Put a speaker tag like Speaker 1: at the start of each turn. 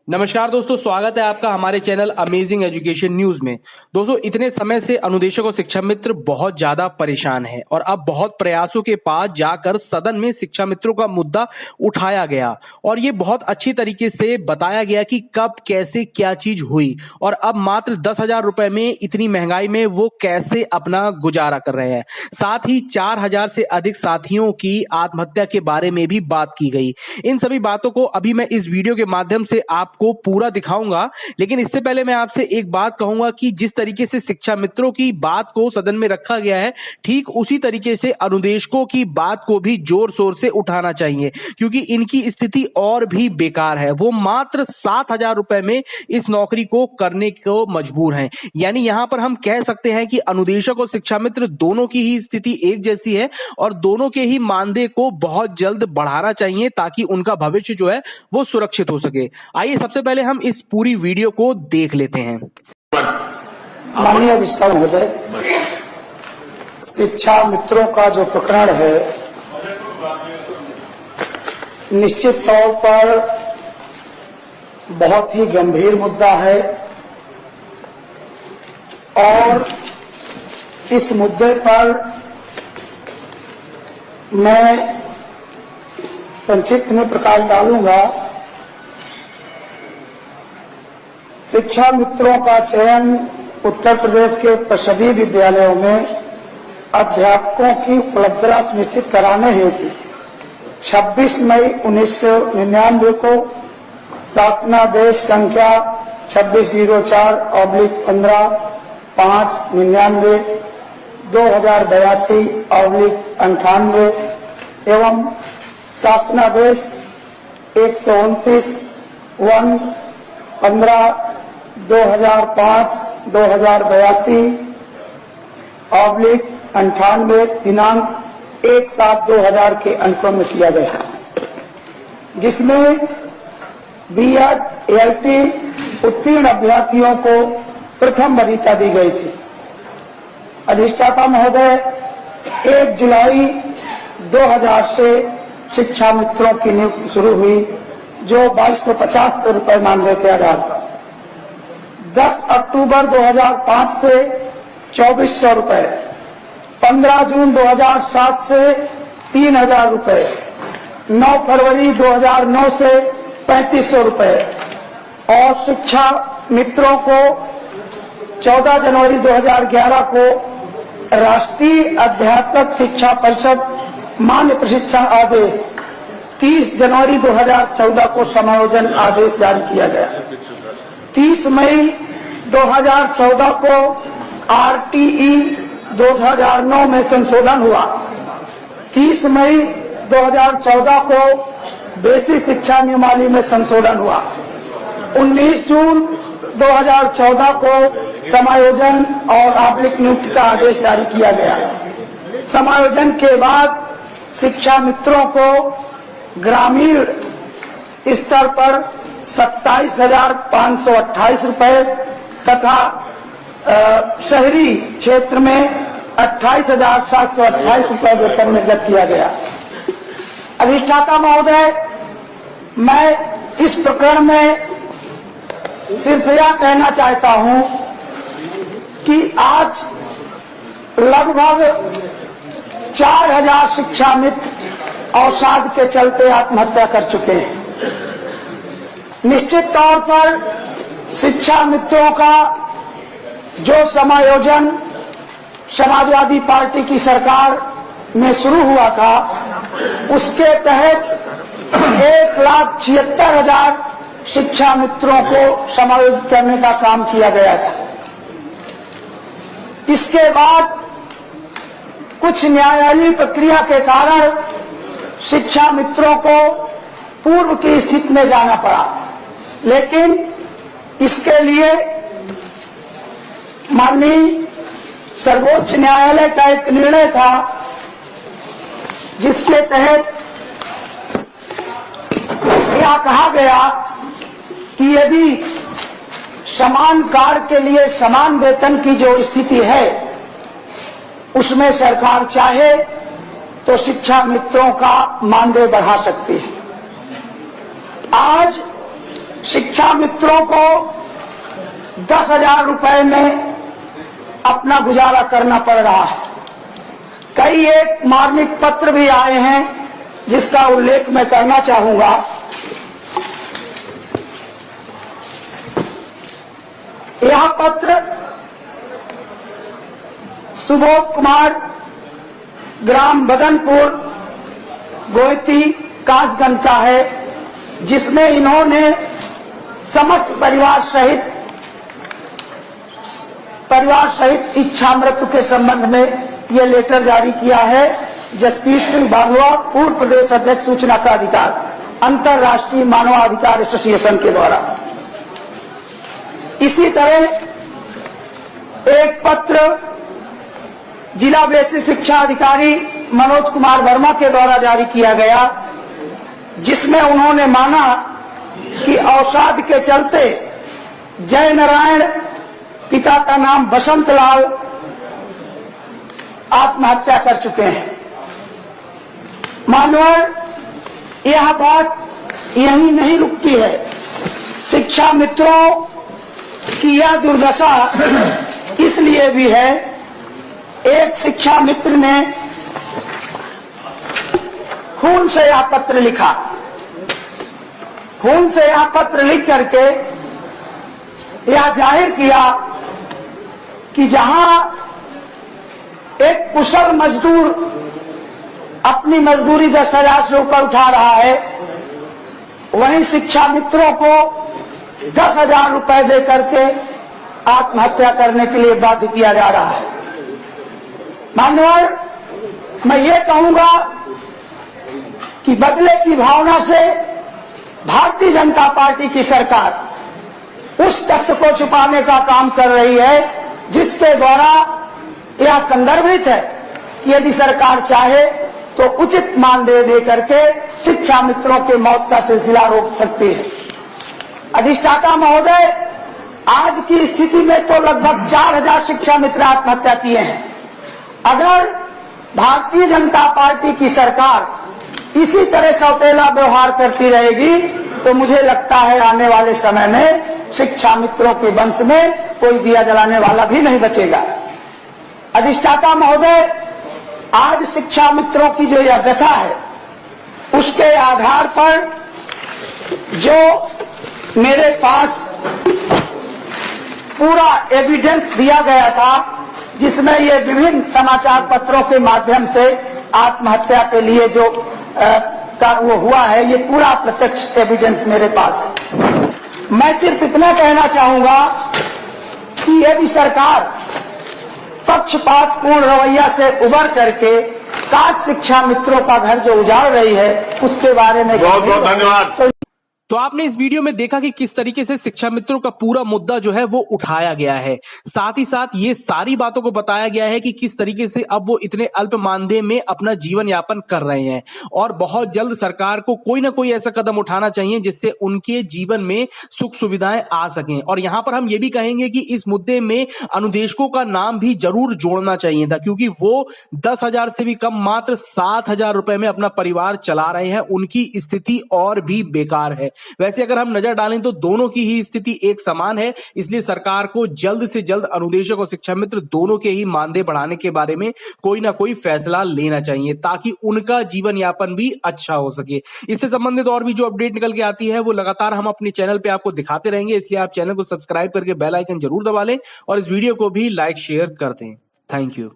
Speaker 1: नमस्कार दोस्तों, स्वागत है आपका हमारे चैनल अमेजिंग एजुकेशन न्यूज में। दोस्तों, इतने समय से अनुदेशक और शिक्षा मित्र बहुत ज्यादा परेशान है और अब बहुत प्रयासों के बाद जाकर सदन में शिक्षा मित्रों का मुद्दा उठाया गया और ये बहुत अच्छी तरीके से बताया गया कि कब कैसे क्या चीज हुई और अब मात्र 10,000 रुपए में इतनी महंगाई में वो कैसे अपना गुजारा कर रहे हैं। साथ ही 4,000 से अधिक साथियों की आत्महत्या के बारे में भी बात की गई। इन सभी बातों को अभी मैं इस वीडियो के माध्यम से आपको पूरा दिखाऊंगा, लेकिन इससे पहले मैं आपसे एक बात कहूंगा कि जिस तरीके से शिक्षा मित्रों की बात को सदन में रखा गया है, ठीक उसी तरीके से अनुदेशकों की बात को भी जोर शोर से उठाना चाहिए, क्योंकि इनकी स्थिति और भी बेकार है। वो मात्र 7,000 रुपए में इस नौकरी को करने को मजबूर हैं। यानी यहां पर हम कह सकते हैं कि अनुदेशक और शिक्षा मित्र दोनों की ही स्थिति एक जैसी है और दोनों के ही मानदेय को बहुत जल्द बढ़ाना चाहिए ताकि उनका भविष्य जो है वो सुरक्षित हो सके। आइए सबसे पहले हम इस पूरी वीडियो को देख लेते हैं।
Speaker 2: माननीय अध्यक्ष महोदय, शिक्षा मित्रों का जो प्रकरण है निश्चित तौर पर बहुत ही गंभीर मुद्दा है और इस मुद्दे पर मैं संक्षिप्त में प्रकाश डालूंगा। शिक्षा मित्रों का चयन उत्तर प्रदेश के सभी विद्यालयों में अध्यापकों की उपलब्धता सुनिश्चित कराने हेतु 26 मई 1999 को शासनादेश संख्या 2604/15/599 2082/98 एवं शासनादेश 129/15/2082/98 दिनांक 1/7/2000 के अनुक्रम में किया गया है, जिसमें बीएड एलटी उत्तीर्ण अभ्यर्थियों को प्रथम वरीयता दी गई थी। अधिष्ठाता महोदय, 1 जुलाई 2000 से शिक्षा मित्रों की नियुक्ति शुरू हुई, जो 2250 रुपए मानदेय के आधार पर। 10 अक्टूबर 2005 से 2400 रुपए, 15 जून 2007 से 3,000 रुपए, 9 फरवरी 2009 से 3,500 रुपए और शिक्षा मित्रों को 14 जनवरी 2011 को राष्ट्रीय अध्यापक शिक्षा परिषद मान्य प्रशिक्षण आदेश 30 जनवरी 2014 को समायोजन आदेश जारी किया गया। 30 मई 2014 को आरटीई 2009 में संशोधन हुआ। 30 मई 2014 को बेसिक शिक्षा नियमावली में संशोधन हुआ। 19 जून 2014 को समायोजन और आबलिक नियुक्ति का आदेश जारी किया गया। समायोजन के बाद शिक्षा मित्रों को ग्रामीण स्तर पर 27,528 रुपए तथा शहरी क्षेत्र में 28,728 रुपए वेतन निर्गत किया गया। अधिष्ठाता महोदय, मैं इस प्रकरण में सिर्फ यह कहना चाहता हूं कि आज लगभग 4,000 शिक्षा मित्र अवसाद के चलते आत्महत्या कर चुके हैं। निश्चित तौर पर शिक्षा मित्रों का जो समायोजन समाजवादी पार्टी की सरकार में शुरू हुआ था, उसके तहत 1,76,000 शिक्षा मित्रों को समायोजित करने का काम किया गया था। इसके बाद कुछ न्यायालयीय प्रक्रिया के कारण शिक्षा मित्रों को पूर्व की स्थिति में जाना पड़ा, लेकिन इसके लिए माननीय सर्वोच्च न्यायालय का एक निर्णय था, जिसके तहत यह कहा गया कि यदि समान कार्य के लिए समान वेतन की जो स्थिति है, उसमें सरकार चाहे तो शिक्षा मित्रों का मानदेय बढ़ा सकती है। आज शिक्षा मित्रों को 10,000 रुपए में अपना गुजारा करना पड़ रहा है। कई एक मार्मिक पत्र भी आए हैं जिसका उल्लेख मैं करना चाहूंगा। यह पत्र सुबोध कुमार, ग्राम बदनपुर, गोयती, कासगंज का है, जिसमें इन्होंने समस्त परिवार सहित इच्छा मृत्यु के संबंध में ये लेटर जारी किया है। जसपीत सिंह बाघवा, पूर्व प्रदेश अध्यक्ष सूचना का अधिकार, अंतर्राष्ट्रीय मानवाधिकार एसोसिएशन के द्वारा। इसी तरह एक पत्र जिला बेसिक शिक्षा अधिकारी मनोज कुमार वर्मा के द्वारा जारी किया गया, जिसमें उन्होंने माना कि अवसाद के चलते जय नारायण, पिता का नाम बसंत लाल, आत्महत्या कर चुके हैं। मानव, यह बात यहीं नहीं रुकती है। शिक्षा मित्रों की यह दुर्दशा इसलिए भी है, एक शिक्षा मित्र ने खून से यह पत्र लिखा। खून से यह पत्र लिख करके यह जाहिर किया कि जहां एक कुशल मजदूर अपनी मजदूरी 10,000 से ऊपर उठा रहा है, वहीं शिक्षा मित्रों को 10,000 रुपए दे करके आत्महत्या करने के लिए बाध्य किया जा रहा है। मान्यवर, मैं ये कहूंगा कि बदले की भावना से भारतीय जनता पार्टी की सरकार उस तथ्य को छुपाने का काम कर रही है जिसके द्वारा यह संदर्भित है कि यदि सरकार चाहे तो उचित मानदेय दे करके शिक्षा मित्रों के मौत का सिलसिला रोक सकती है। अधिष्ठाता महोदय, आज की स्थिति में तो लगभग 4,000 शिक्षा मित्र आत्महत्या किए हैं। अगर भारतीय जनता पार्टी की सरकार इसी तरह सौतेला व्यवहार करती रहेगी तो मुझे लगता है आने वाले समय में शिक्षा मित्रों के वंश में कोई दिया जलाने वाला भी नहीं बचेगा। अधिष्ठाता महोदय, आज शिक्षा मित्रों की जो यह व्यथा है, उसके आधार पर जो मेरे पास पूरा एविडेंस दिया गया था, जिसमें ये विभिन्न समाचार पत्रों के माध्यम से आत्महत्या के लिए जो वो हुआ है, ये पूरा प्रत्यक्ष एविडेंस मेरे पास है। मैं सिर्फ इतना कहना चाहूंगा कि यदि सरकार पक्षपातपूर्ण रवैया से उबर करके काश शिक्षा मित्रों का घर जो उजाड़ रही है, उसके बारे में
Speaker 3: बहुत बहुत धन्यवाद।
Speaker 1: तो आपने इस वीडियो में देखा कि किस तरीके से शिक्षा मित्रों का पूरा मुद्दा जो है वो उठाया गया है। साथ ही साथ ये सारी बातों को बताया गया है कि किस तरीके से अब वो इतने अल्प मानदेय में अपना जीवन यापन कर रहे हैं और बहुत जल्द सरकार को कोई ना कोई ऐसा कदम उठाना चाहिए जिससे उनके जीवन में सुख सुविधाएं आ सकें। और यहां पर हम ये भी कहेंगे कि इस मुद्दे में अनुदेशकों का नाम भी जरूर जोड़ना चाहिए था, क्योंकि वो 10,000 से भी कम मात्र 7,000 रुपए में अपना परिवार चला रहे हैं। उनकी स्थिति और भी बेकार है। वैसे अगर हम नजर डालें तो दोनों की ही स्थिति एक समान है, इसलिए सरकार को जल्द से जल्द अनुदेशक और शिक्षा मित्र दोनों के ही मानदेय बढ़ाने के बारे में कोई ना कोई फैसला लेना चाहिए ताकि उनका जीवन यापन भी अच्छा हो सके। इससे संबंधित और भी जो अपडेट निकल के आती है वो लगातार हम अपने चैनल पे आपको दिखाते रहेंगे, इसलिए आप चैनल को सब्सक्राइब करके बेल आइकन जरूर दबा लें और इस वीडियो को भी लाइक शेयर कर दें। Thank you.